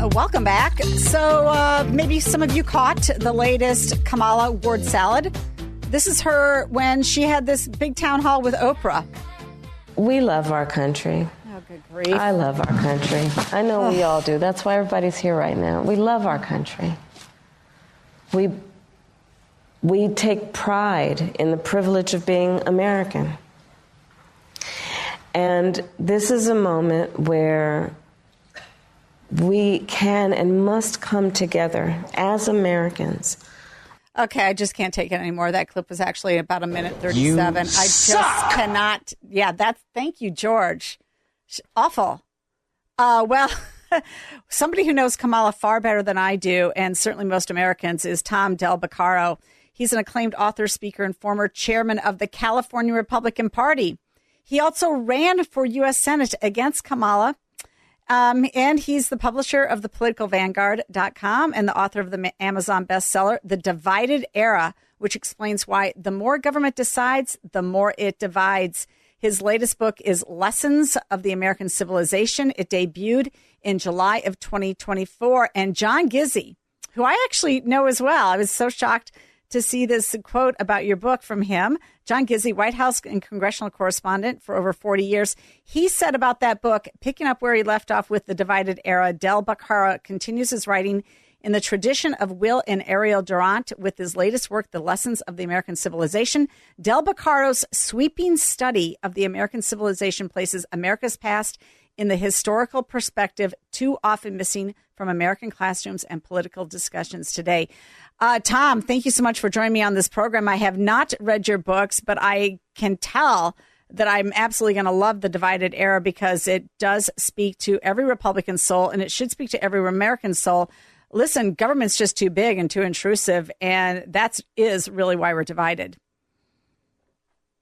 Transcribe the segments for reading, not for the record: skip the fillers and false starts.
Welcome back. So maybe some of you caught the latest Kamala word salad. This is her when she had this big town hall with Oprah. We love our country. Oh, good grief. I love our country. I know we all do. That's why everybody's here right now. We love our country. We take pride in the privilege of being American. And this is a moment where we can and must come together as Americans. Okay, I just can't take it anymore. That clip was actually about 1:37. I just cannot. Yeah, thank you, George. Awful. Well, somebody who knows Kamala far better than I do, and certainly most Americans, is Tom Del Beccaro. He's an acclaimed author, speaker, and former chairman of the California Republican Party. He also ran for U.S. Senate against Kamala. And he's the publisher of thepoliticalvanguard.com and the author of the Amazon bestseller, The Divided Era, which explains why the more government decides, the more it divides. His latest book is Lessons of the American Civilization. It debuted in July of 2024. And John Gizzi, who I actually know as well, I was so shocked to see this quote about your book from him. John Gizzi, White House and congressional correspondent for over 40 years. He said about that book, picking up where he left off with The Divided Era, Del Beccaro continues his writing in the tradition of Will and Ariel Durant with his latest work, The Lessons of the American Civilization. Del Beccaro's sweeping study of the American civilization places America's past in the historical perspective too often missing from American classrooms and political discussions today. Tom, thank you so much for joining me on this program. I have not read your books, but I can tell that I'm absolutely going to love The Divided Era because it does speak to every Republican soul, and it should speak to every American soul. Listen, government's just too big and too intrusive, and that is really why we're divided.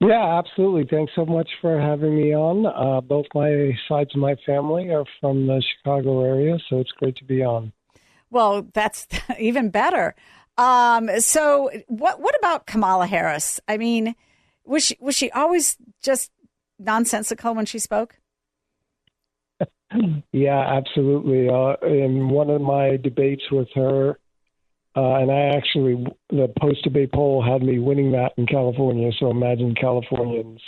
Yeah, absolutely. Thanks so much for having me on. Both my sides of my family are from the Chicago area, so it's great to be on. Well, that's even better. So what about Kamala Harris? I mean, was she always just nonsensical when she spoke? Yeah, absolutely. In one of my debates with her, and the post-debate poll had me winning that in California, so imagine Californians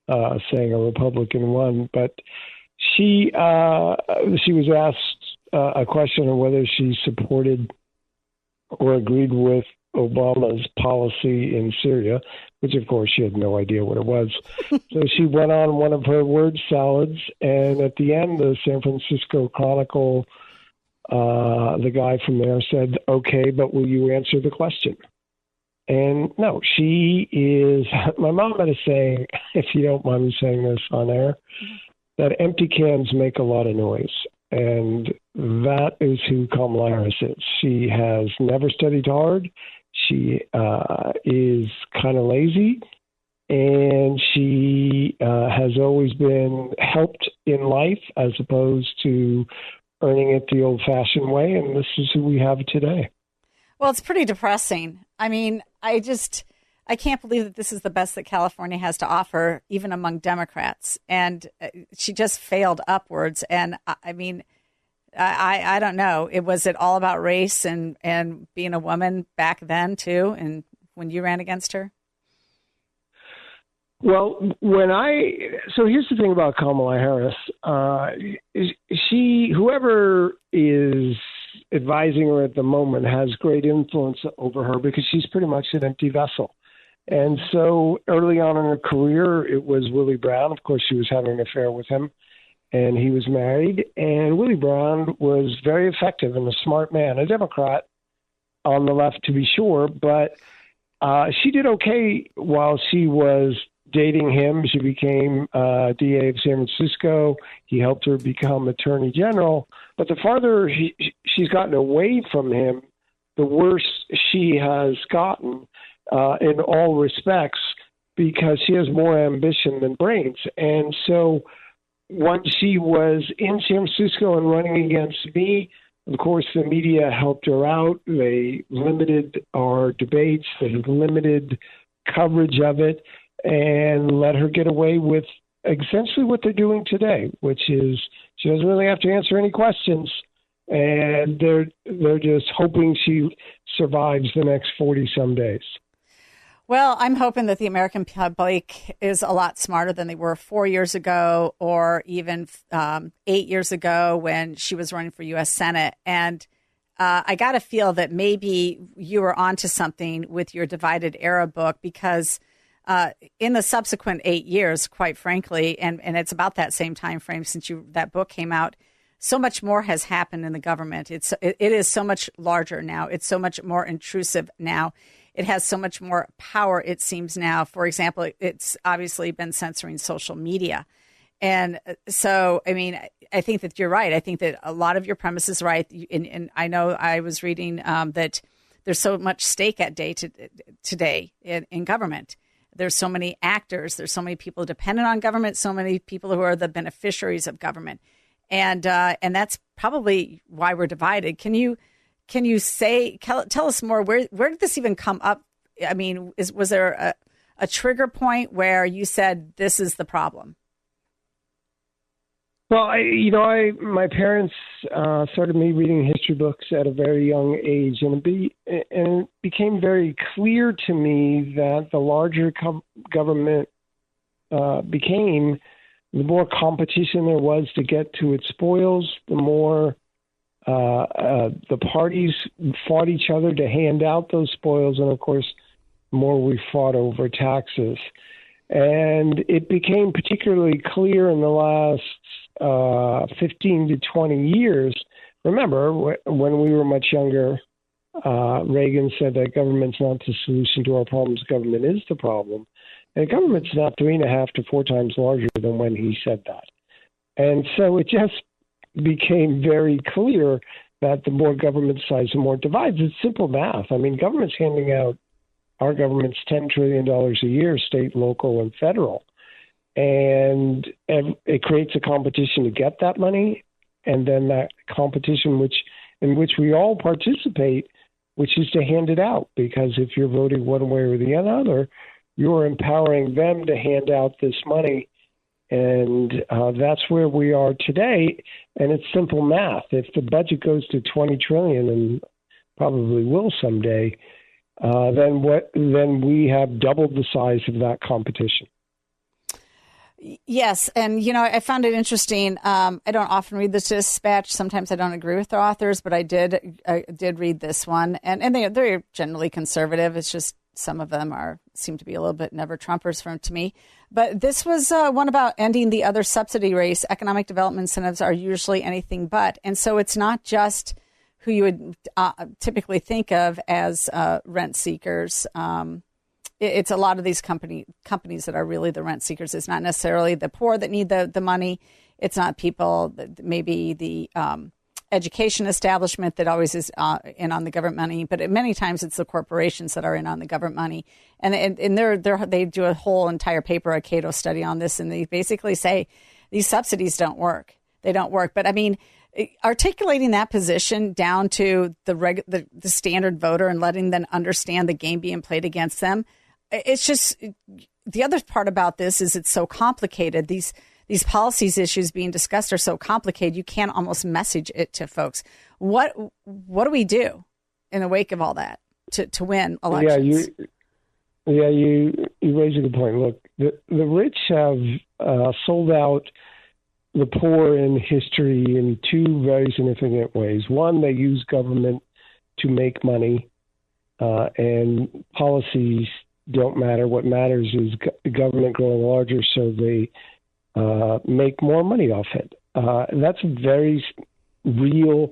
saying a Republican won. But she was asked a question of whether she supported or agreed with Obama's policy in Syria, which, of course, she had no idea what it was. So she went on one of her word salads, and at the end, the San Francisco Chronicle, the guy from there said, "Okay, but will you answer the question?" And no, she is, my mom had a saying, if you don't mind me saying this on air, that empty cans make a lot of noise. And that is who Kamala Harris is. She has never studied hard. She is kind of lazy. And she has always been helped in life as opposed to earning it the old-fashioned way. And this is who we have today. Well, it's pretty depressing. I mean, I can't believe that this is the best that California has to offer, even among Democrats. And she just failed upwards. And I mean, I don't know. Was it all about race and being a woman back then, too, and when you ran against her? Well, so here's the thing about Kamala Harris. Whoever is advising her at the moment has great influence over her because she's pretty much an empty vessel. And so early on in her career, it was Willie Brown. Of course, she was having an affair with him, and he was married. And Willie Brown was very effective and a smart man, a Democrat on the left, to be sure. But she did okay while she was dating him. She became DA of San Francisco. He helped her become Attorney General. But the farther she's gotten away from him, the worse she has gotten in all respects because she has more ambition than brains. And so once she was in San Francisco and running against me, of course, the media helped her out. They limited our debates. They limited coverage of it and let her get away with essentially what they're doing today, which is she doesn't really have to answer any questions. and they're just hoping she survives the next 40-some days. Well, I'm hoping that the American public is a lot smarter than they were 4 years ago or even 8 years ago when she was running for U.S. Senate. And I got to feel that maybe you were onto something with your Divided Era book, because in the subsequent 8 years, quite frankly, and it's about that same time frame since that book came out, so much more has happened in the government. It is so much larger now. It's so much more intrusive now. It has so much more power, it seems now. For example, it's obviously been censoring social media. And so, I mean, I think that you're right. I think that a lot of your premise is right. And I know I was reading that there's so much stake at today in government. There's so many actors. There's so many people dependent on government, so many people who are the beneficiaries of government. And that's probably why we're divided. Can you tell us more? Where did this even come up? I mean, was there a trigger point where you said this is the problem? Well, my parents started me reading history books at a very young age, and it became very clear to me that the larger government became, the more competition there was to get to its spoils, the more the parties fought each other to hand out those spoils, and of course, the more we fought over taxes. And it became particularly clear in the last 15 to 20 years. Remember, when we were much younger, Reagan said that government's not the solution to our problems, government is the problem. And government's now 3.5 to 4 times larger than when he said that. And so it just became very clear that the more government size, the more divides. It's simple math. I mean, government's handing out, our government's $10 trillion a year, state, local, and federal. And it creates a competition to get that money, and then that competition in which we all participate, which is to hand it out. Because if you're voting one way or the other, you're empowering them to hand out this money. And that's where we are today. And it's simple math. If the budget goes to $20 trillion, and probably will someday, then we have doubled the size of that competition. Yes, and I found it interesting. I don't often read this dispatch. Sometimes I don't agree with the authors, but I did read this one, and they're generally conservative. It's just some of them seem to be a little bit never Trumpers to me. But this was one about ending the other subsidy race. Economic development incentives are usually anything but, and so it's not just who you would typically think of as rent seekers. It's a lot of these companies that are really the rent seekers. It's not necessarily the poor that need the money. It's not people, maybe the education establishment that always is in on the government money, but many times it's the corporations that are in on the government money. And they do a whole entire paper, a Cato study on this, and they basically say these subsidies don't work. They don't work. But I mean, articulating that position down to the standard voter and letting them understand the game being played against them, it's just, the other part about this is it's so complicated. These policies issues being discussed are so complicated, you can't almost message it to folks. What do we do in the wake of all that to win elections? You raise a good point. Look, the rich have sold out the poor in history in two very significant ways. One, they use government to make money, and policies don't matter. What matters is government growing larger so they make more money off it. That's a very real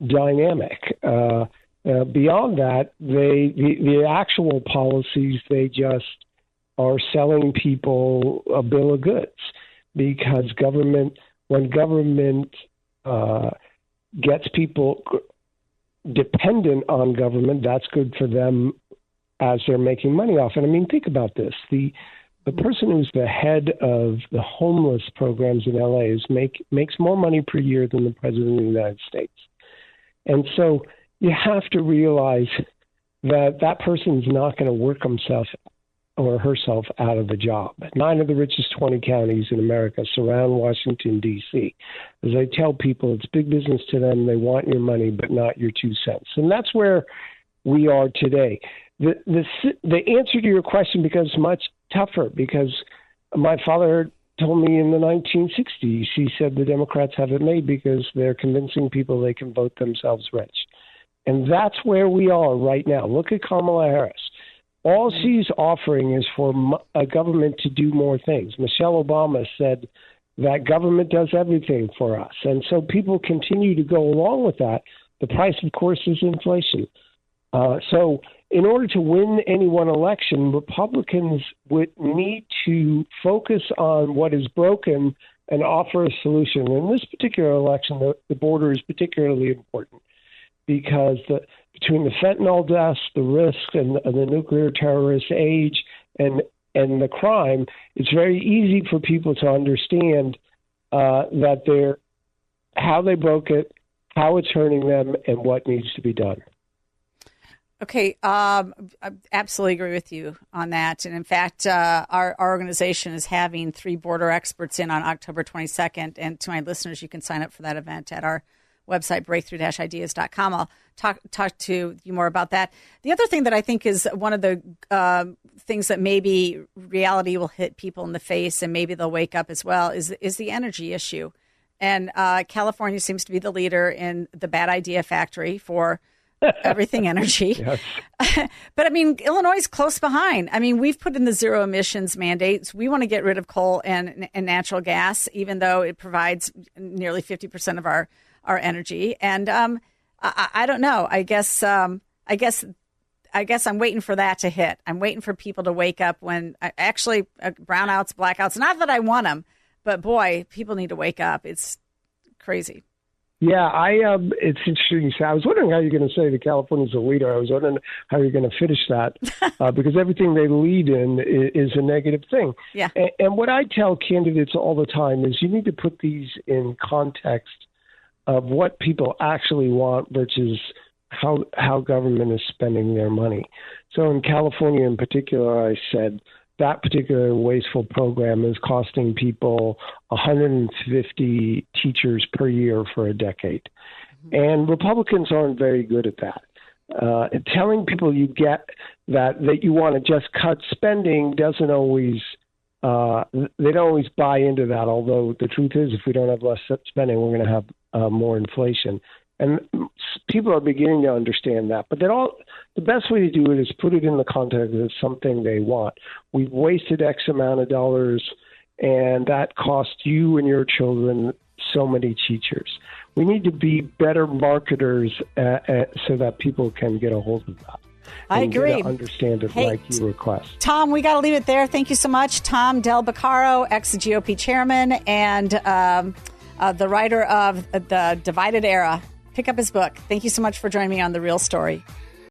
dynamic. Beyond that, the actual policies, they just are selling people a bill of goods. Because when government gets people dependent on government, that's good for them as they're making money off it. I mean, think about this. The person who's the head of the homeless programs in LA makes more money per year than the president of the United States. And so you have to realize that person's not going to work himself or herself out of the job. 9 of the richest 20 counties in America surround Washington, D.C. As I tell people, it's big business to them. They want your money, but not your 2 cents. And that's where we are today. The answer to your question becomes much tougher because my father told me in the 1960s, he said the Democrats have it made because they're convincing people they can vote themselves rich. And that's where we are right now. Look at Kamala Harris. All she's offering is for a government to do more things. Michelle Obama said that government does everything for us. And so people continue to go along with that. The price, of course, is inflation. So in order to win any one election, Republicans would need to focus on what is broken and offer a solution. In this particular election, the border is particularly important because between the fentanyl deaths, the risk, and the nuclear terrorist age, and the crime, it's very easy for people to understand that how they broke it, how it's hurting them, and what needs to be done. Okay, I absolutely agree with you on that. And in fact, our organization is having 3 border experts in on October 22nd. And to my listeners, you can sign up for that event at our website, breakthrough-ideas.com. I'll talk to you more about that. The other thing that I think is one of the things that maybe reality will hit people in the face and maybe they'll wake up as well is the energy issue. And California seems to be the leader in the bad idea factory for everything energy. Yes. But I mean, Illinois is close behind. I mean, we've put in the zero emissions mandates. We want to get rid of coal and natural gas, even though it provides nearly 50% of our energy. And I don't know. I guess I'm waiting for that to hit. I'm waiting for people to wake up when brownouts, blackouts, not that I want them, but boy, people need to wake up. It's crazy. Yeah, it's interesting. I was wondering how you're going to say that California's a leader. I was wondering how you're going to finish that because everything they lead in is a negative thing. Yeah. And what I tell candidates all the time is you need to put these in context of what people actually want versus how government is spending their money. So in California in particular, I said that particular wasteful program is costing people 150 teachers per year for a decade. Mm-hmm. And Republicans aren't very good at that. Telling people you get that you want to just cut spending doesn't always they don't always buy into that, although the truth is if we don't have less spending, we're going to have more inflation. And people are beginning to understand that. But the best way to do it is put it in the context of something they want. We've wasted X amount of dollars, and that cost you and your children so many teachers. We need to be better marketers so that people can get a hold of that. I agree. Understand it like you request. Tom, we got to leave it there. Thank you so much. Tom Del Beccaro, ex-GOP chairman and the writer of The Divided Era. Pick up his book. Thank you so much for joining me on The Real Story.